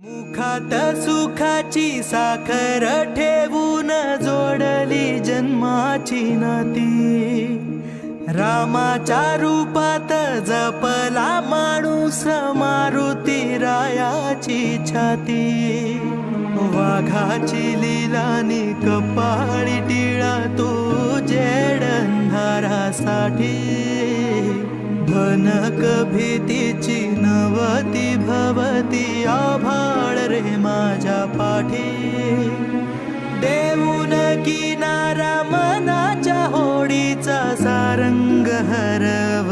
मुखात सुखाची साखर ठेवून जोडली जन्माची नाती, रामाच्या रूपात जपला माणूस मारुती रायाची छाती। वाघाची लीलानी कपाळी टिळा तू जेड अंधारासाठी, भनक भीतीची नवती भवती आभाळ रे माझ्या पाठी। देऊन किनारा मनाच्या होडीचा सारंग हरव